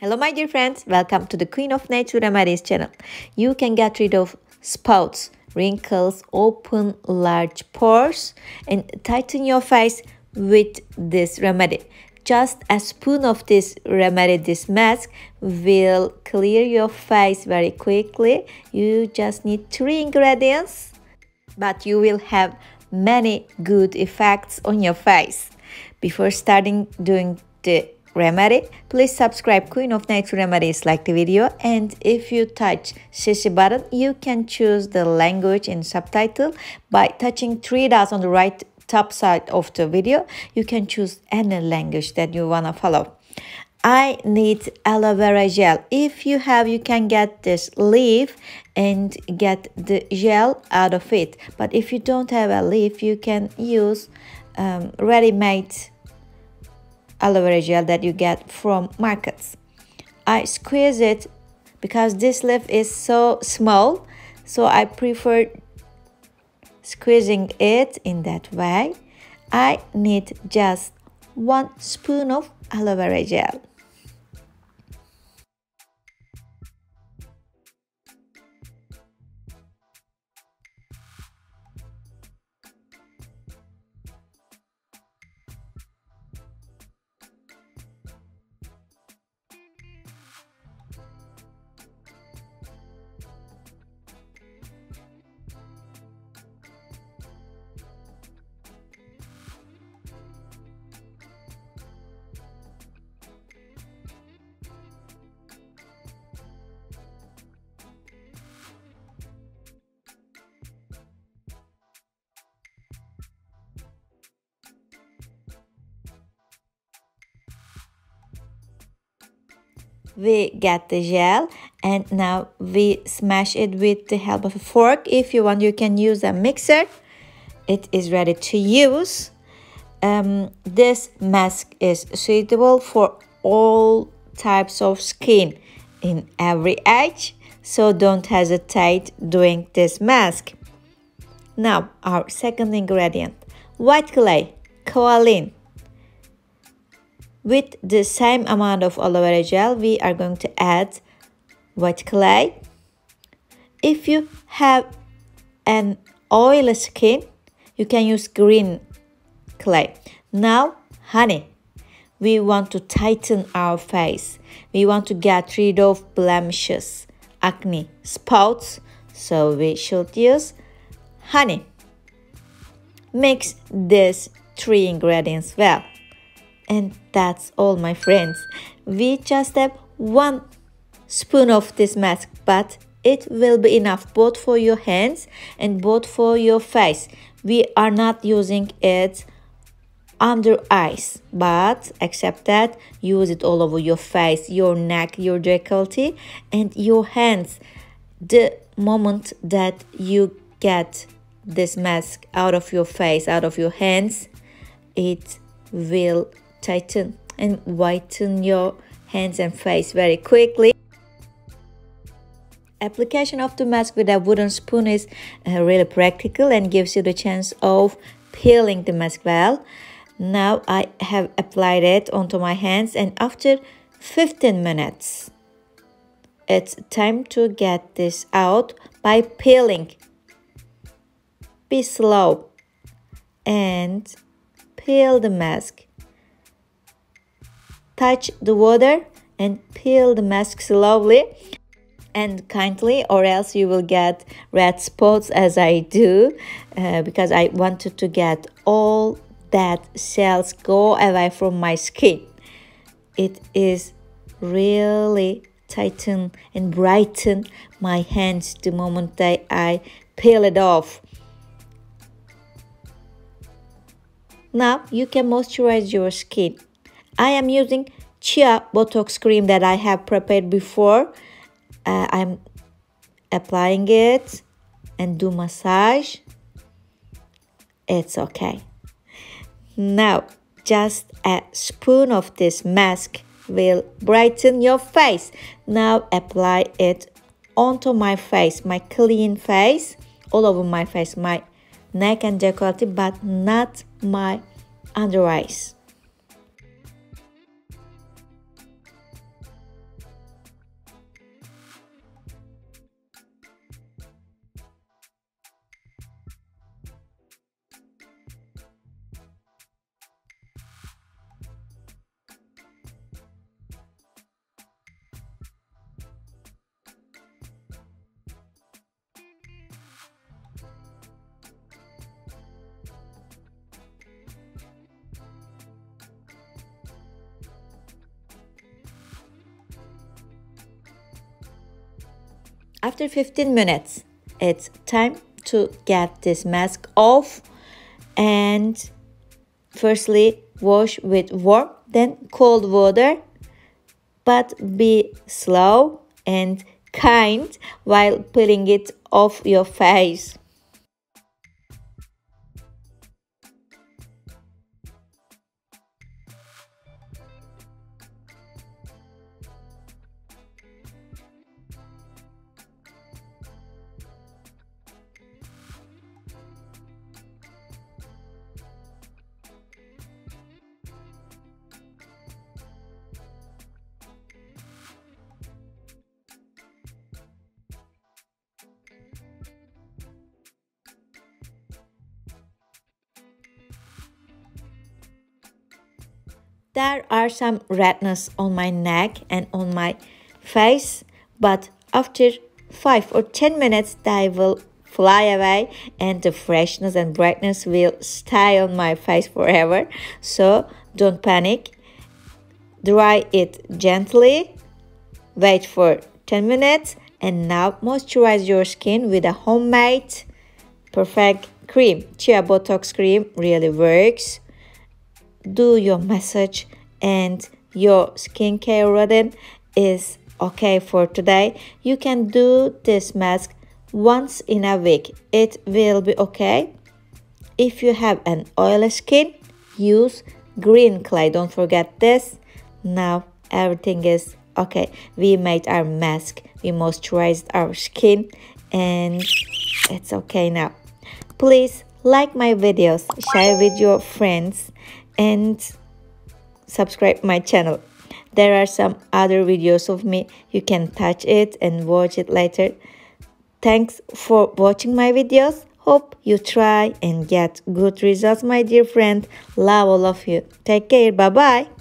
Hello my dear friends, welcome to the Queen of Nature Remedies channel. You can get rid of spots, wrinkles, open large pores and tighten your face with this remedy. Just a spoon of this remedy, this mask will clear your face very quickly. You just need 3 ingredients, but you will have many good effects on your face. Before starting doing the remedy, please subscribe Queen of Nature Remedies, like the video, and if you touch CC button, you can choose the language in subtitle. By touching 3 dots on the right top side of the video, you can choose any language that you wanna follow. I need aloe vera gel. If you have, you can get this leaf and get the gel out of it. But if you don't have a leaf, you can use ready-made aloe vera gel that you get from markets. I squeeze it because this leaf is so small, so I prefer squeezing it in that way. I need just 1 spoon of aloe vera gel. We get the gel and now we smash it with the help of a fork. If you want, you can use a mixer. It is ready to use. This mask is suitable for all types of skin in every age, so don't hesitate doing this mask. Now our second ingredient, white clay, kaolin. With the same amount of aloe vera gel, we are going to add white clay. If you have an oily skin, you can use green clay. Now, honey. We want to tighten our face. We want to get rid of blemishes, acne, spots, so we should use honey. Mix these 3 ingredients well. And that's all, my friends. We just have 1 spoon of this mask, but it will be enough both for your hands and both for your face. We are not using it under eyes, but except that, use it all over your face, your neck, your décolleté, and your hands. The moment that you get this mask out of your face, out of your hands, it will tighten and whiten your hands and face very quickly. Application of the mask with a wooden spoon is really practical and gives you the chance of peeling the mask well. Now I have applied it onto my hands, and after 15 minutes, it's time to get this out by peeling. Be slow and peel the mask. Touch the water and peel the mask slowly and kindly, or else you will get red spots as I do, because I wanted to get all that cells go away from my skin. It is really tighten and brighten my hands the moment that I peel it off. Now you can moisturize your skin. I am using Chia Botox cream that I have prepared before. I'm applying it and do massage. It's okay. Now, just a spoon of this mask will brighten your face. Now apply it onto my face, my clean face, all over my face, my neck and décolleté, but not my under eyes. After 15 minutes, it's time to get this mask off. And firstly, wash with warm, then cold water. But be slow and kind while pulling it off your face. There are some redness on my neck and on my face, but after 5 or 10 minutes they will fly away and the freshness and brightness will stay on my face forever. So don't panic. Dry it gently. Wait for 10 minutes and now moisturize your skin with a homemade perfect cream. Chia Botox cream really works. Do your massage and your skincare routine is okay for today. You can do this mask once in a week. It will be okay. If you have an oily skin, use green clay. Don't forget this. Now everything is okay. We made our mask. We moisturized our skin and it's okay now. Please like my videos, share with your friends and subscribe my channel. There are some other videos of me. You can touch it and watch it later. Thanks for watching my videos. Hope you try and get good results, my dear friend. Love all of you. Take care. Bye bye.